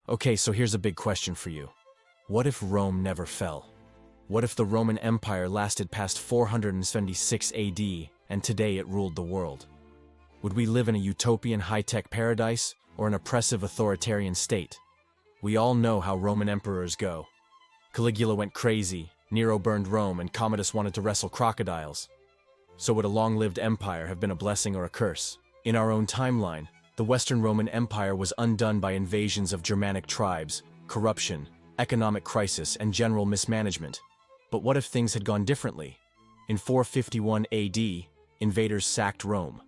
Okay, so here's a big question for you. What if Rome never fell? What if the Roman Empire lasted past 476 AD and today it ruled the world? Would we live in a utopian high-tech paradise or an oppressive authoritarian state? We all know how Roman emperors go. Caligula went crazy, Nero burned Rome, and Commodus wanted to wrestle crocodiles. So would a long-lived empire have been a blessing or a curse? In our own timeline, the Western Roman Empire was undone by invasions of Germanic tribes, corruption, economic crisis, and general mismanagement. But what if things had gone differently? In 451 AD, invaders sacked Rome.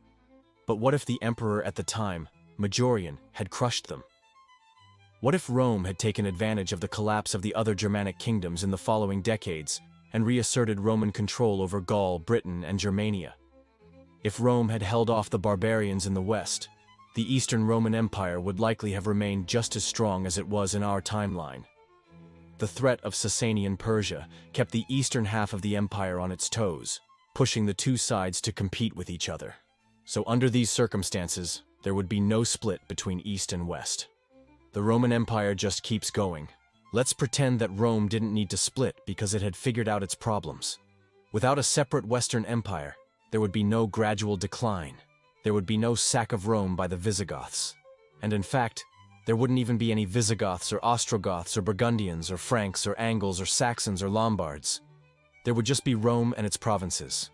But what if the emperor at the time, Majorian, had crushed them? What if Rome had taken advantage of the collapse of the other Germanic kingdoms in the following decades and reasserted Roman control over Gaul, Britain, and Germania? If Rome had held off the barbarians in the west, the Eastern Roman Empire would likely have remained just as strong as it was in our timeline. The threat of Sasanian Persia kept the eastern half of the empire on its toes, pushing the two sides to compete with each other. So under these circumstances, there would be no split between East and West. The Roman Empire just keeps going. Let's pretend that Rome didn't need to split because it had figured out its problems. Without a separate Western Empire, there would be no gradual decline. There would be no sack of Rome by the Visigoths. And in fact, there wouldn't even be any Visigoths or Ostrogoths or Burgundians or Franks or Angles or Saxons or Lombards. There would just be Rome and its provinces.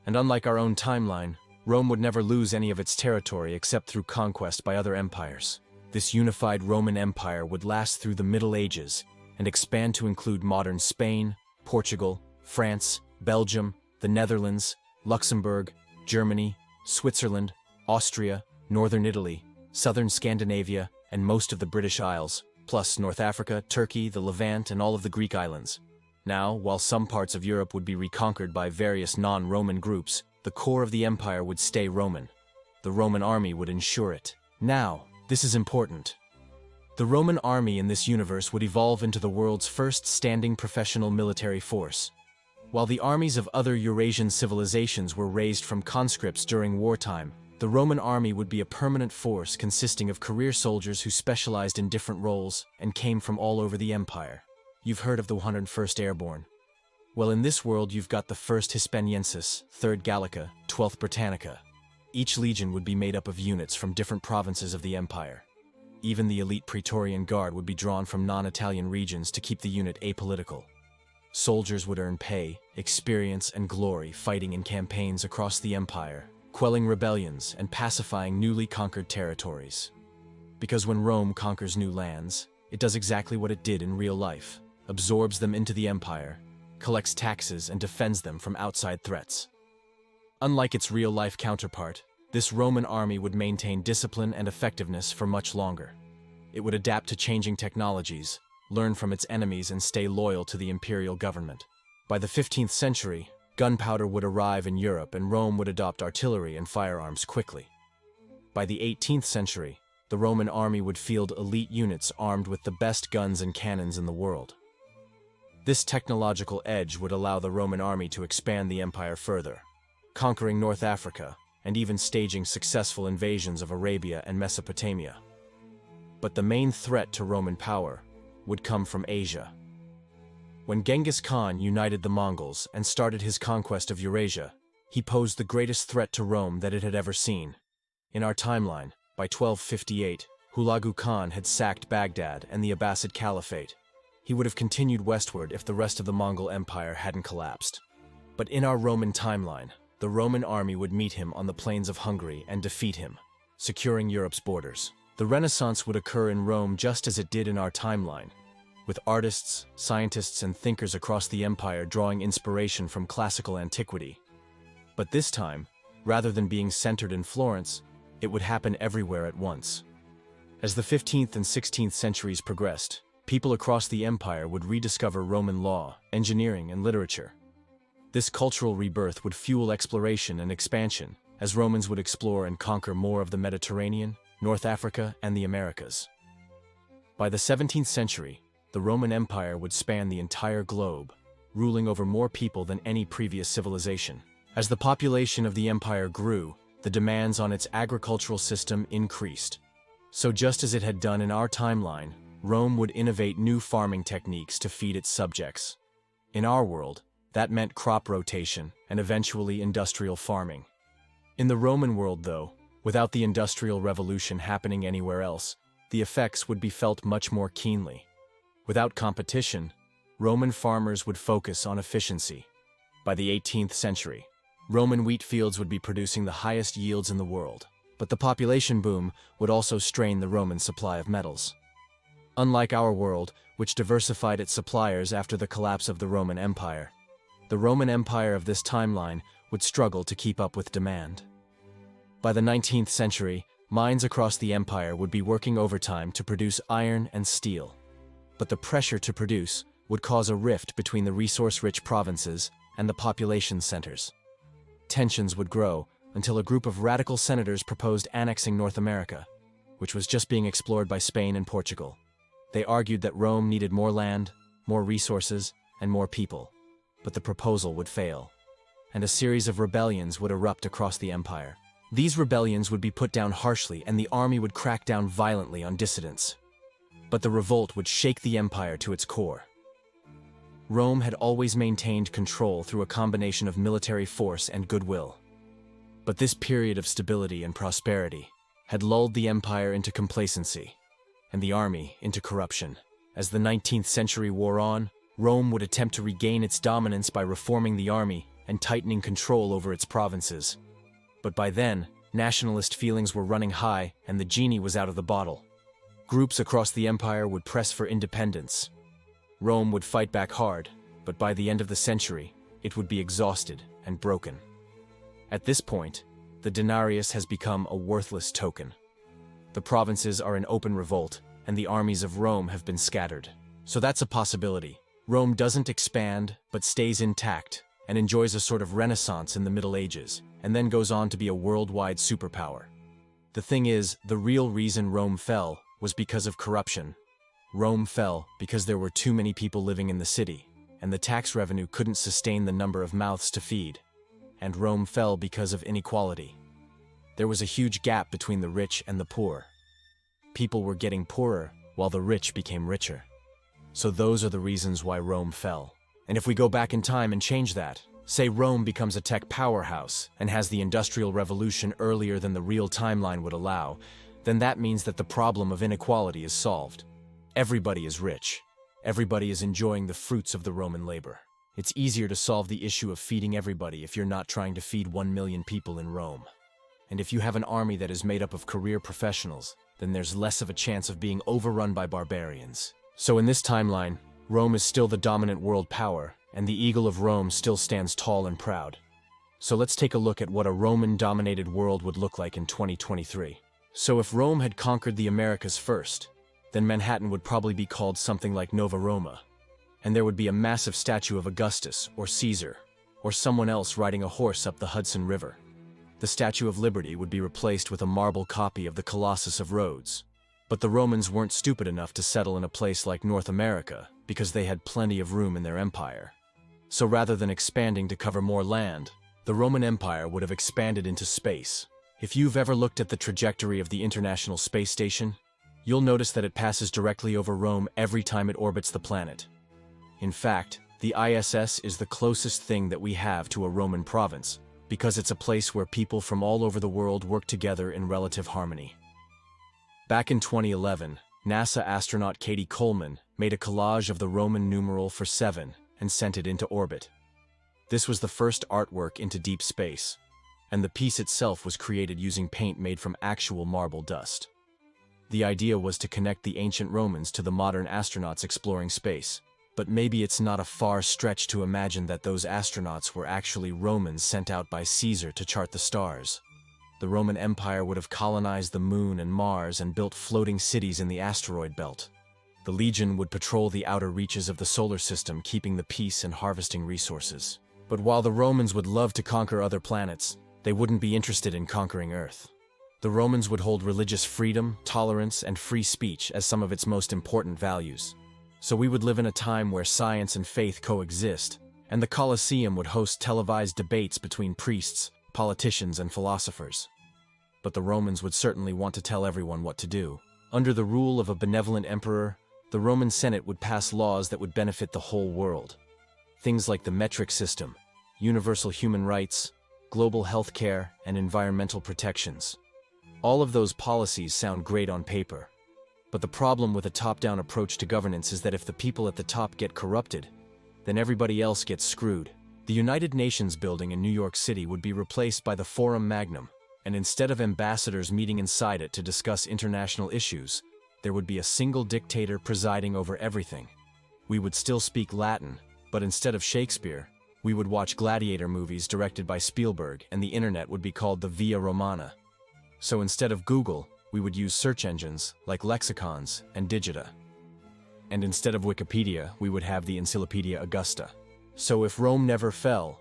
And unlike our own timeline, Rome would never lose any of its territory except through conquest by other empires. This unified Roman Empire would last through the Middle Ages and expand to include modern Spain, Portugal, France, Belgium, the Netherlands, Luxembourg, Germany, Switzerland, Austria, northern Italy, southern Scandinavia, and most of the British Isles, plus North Africa, Turkey, the Levant, and all of the Greek islands. Now, while some parts of Europe would be reconquered by various non-Roman groups, the core of the empire would stay Roman. The Roman army would ensure it. Now, this is important. The Roman army in this universe would evolve into the world's first standing professional military force. While the armies of other Eurasian civilizations were raised from conscripts during wartime, the Roman army would be a permanent force consisting of career soldiers who specialized in different roles and came from all over the empire. You've heard of the 101st Airborne. Well, in this world you've got the 1st Hispaniensis, 3rd Gallica, 12th Britannica. Each legion would be made up of units from different provinces of the empire. Even the elite Praetorian Guard would be drawn from non-Italian regions to keep the unit apolitical. Soldiers would earn pay, experience, and glory fighting in campaigns across the empire, quelling rebellions and pacifying newly conquered territories. Because when Rome conquers new lands, it does exactly what it did in real life, absorbs them into the empire, collects taxes, and defends them from outside threats. Unlike its real-life counterpart, this Roman army would maintain discipline and effectiveness for much longer. It would adapt to changing technologies, learn from its enemies, and stay loyal to the imperial government. By the 15th century, gunpowder would arrive in Europe and Rome would adopt artillery and firearms quickly. By the 18th century, the Roman army would field elite units armed with the best guns and cannons in the world. This technological edge would allow the Roman army to expand the empire further, conquering North Africa, and even staging successful invasions of Arabia and Mesopotamia. But the main threat to Roman power would come from Asia. When Genghis Khan united the Mongols and started his conquest of Eurasia, he posed the greatest threat to Rome that it had ever seen. In our timeline, by 1258, Hulagu Khan had sacked Baghdad and the Abbasid Caliphate. He would have continued westward if the rest of the Mongol Empire hadn't collapsed. But in our Roman timeline, the Roman army would meet him on the plains of Hungary and defeat him, securing Europe's borders. The Renaissance would occur in Rome just as it did in our timeline, with artists, scientists, and thinkers across the empire drawing inspiration from classical antiquity. But this time, rather than being centered in Florence, it would happen everywhere at once. As the 15th and 16th centuries progressed, people across the empire would rediscover Roman law, engineering, and literature. This cultural rebirth would fuel exploration and expansion, as Romans would explore and conquer more of the Mediterranean, North Africa, and the Americas. By the 17th century, the Roman Empire would span the entire globe, ruling over more people than any previous civilization. As the population of the empire grew, the demands on its agricultural system increased. So just as it had done in our timeline, Rome would innovate new farming techniques to feed its subjects. In our world, that meant crop rotation and eventually industrial farming. In the Roman world, though, without the Industrial Revolution happening anywhere else, the effects would be felt much more keenly. Without competition, Roman farmers would focus on efficiency. By the 18th century, Roman wheat fields would be producing the highest yields in the world, but the population boom would also strain the Roman supply of metals. Unlike our world, which diversified its suppliers after the collapse of the Roman Empire, the Roman Empire of this timeline would struggle to keep up with demand. By the 19th century, mines across the empire would be working overtime to produce iron and steel. But the pressure to produce would cause a rift between the resource-rich provinces and the population centers. Tensions would grow until a group of radical senators proposed annexing North America, which was just being explored by Spain and Portugal. They argued that Rome needed more land, more resources, and more people, but the proposal would fail, and a series of rebellions would erupt across the empire. These rebellions would be put down harshly, and the army would crack down violently on dissidents. But the revolt would shake the empire to its core. Rome had always maintained control through a combination of military force and goodwill. But this period of stability and prosperity had lulled the empire into complacency, and the army into corruption. As the 19th century wore on, Rome would attempt to regain its dominance by reforming the army and tightening control over its provinces. But by then, nationalist feelings were running high and the genie was out of the bottle. Groups across the empire would press for independence. Rome would fight back hard, but by the end of the century, it would be exhausted and broken. At this point, the denarius has become a worthless token. The provinces are in open revolt, and the armies of Rome have been scattered. So that's a possibility. Rome doesn't expand, but stays intact, and enjoys a sort of renaissance in the Middle Ages, and then goes on to be a worldwide superpower. The thing is, the real reason Rome fell was because of corruption. Rome fell because there were too many people living in the city, and the tax revenue couldn't sustain the number of mouths to feed. And Rome fell because of inequality. There was a huge gap between the rich and the poor. People were getting poorer, while the rich became richer. So those are the reasons why Rome fell. And if we go back in time and change that, say Rome becomes a tech powerhouse and has the Industrial Revolution earlier than the real timeline would allow, then that means that the problem of inequality is solved. Everybody is rich. Everybody is enjoying the fruits of the Roman labor. It's easier to solve the issue of feeding everybody if you're not trying to feed 1 million people in Rome. And if you have an army that is made up of career professionals, then there's less of a chance of being overrun by barbarians. So in this timeline, Rome is still the dominant world power, and the Eagle of Rome still stands tall and proud. So let's take a look at what a Roman-dominated world would look like in 2023. So if Rome had conquered the Americas first, then Manhattan would probably be called something like Nova Roma, and there would be a massive statue of Augustus or Caesar, or someone else riding a horse up the Hudson River. The Statue of Liberty would be replaced with a marble copy of the Colossus of Rhodes. But the Romans weren't stupid enough to settle in a place like North America because they had plenty of room in their empire. So rather than expanding to cover more land, the Roman Empire would have expanded into space. If you've ever looked at the trajectory of the International Space Station, you'll notice that it passes directly over Rome every time it orbits the planet. In fact, the ISS is the closest thing that we have to a Roman province, because it's a place where people from all over the world work together in relative harmony. Back in 2011, NASA astronaut Katie Coleman made a collage of the Roman numeral for 7 and sent it into orbit. This was the first artwork into deep space, and the piece itself was created using paint made from actual marble dust. The idea was to connect the ancient Romans to the modern astronauts exploring space. But maybe it's not a far stretch to imagine that those astronauts were actually Romans sent out by Caesar to chart the stars. The Roman Empire would have colonized the Moon and Mars and built floating cities in the asteroid belt. The Legion would patrol the outer reaches of the solar system, keeping the peace and harvesting resources. But while the Romans would love to conquer other planets, they wouldn't be interested in conquering Earth. The Romans would hold religious freedom, tolerance, and free speech as some of its most important values. So we would live in a time where science and faith coexist, and the Colosseum would host televised debates between priests, politicians, and philosophers. But the Romans would certainly want to tell everyone what to do. Under the rule of a benevolent emperor, The Roman Senate would pass laws that would benefit the whole world. Things like the metric system, universal human rights, global health care, and environmental protections. All of those policies sound great on paper. But the problem with a top-down approach to governance is that if the people at the top get corrupted, then everybody else gets screwed. The United Nations building in New York City would be replaced by the Forum Magnum, and instead of ambassadors meeting inside it to discuss international issues, there would be a single dictator presiding over everything. We would still speak Latin, but instead of Shakespeare, we would watch gladiator movies directed by Spielberg, and the internet would be called the Via Romana. So instead of Google, we would use search engines like lexicons and digita. And instead of Wikipedia, we would have the Encyclopedia Augusta. So if Rome never fell,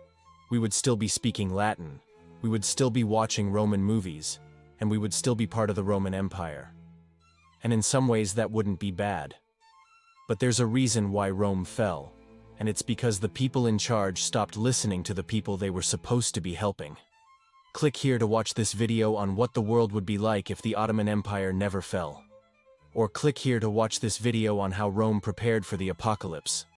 we would still be speaking Latin, we would still be watching Roman movies, and we would still be part of the Roman Empire. And in some ways that wouldn't be bad. But there's a reason why Rome fell, and it's because the people in charge stopped listening to the people they were supposed to be helping. Click here to watch this video on what the world would be like if the Ottoman Empire never fell. Or click here to watch this video on how Rome prepared for the apocalypse.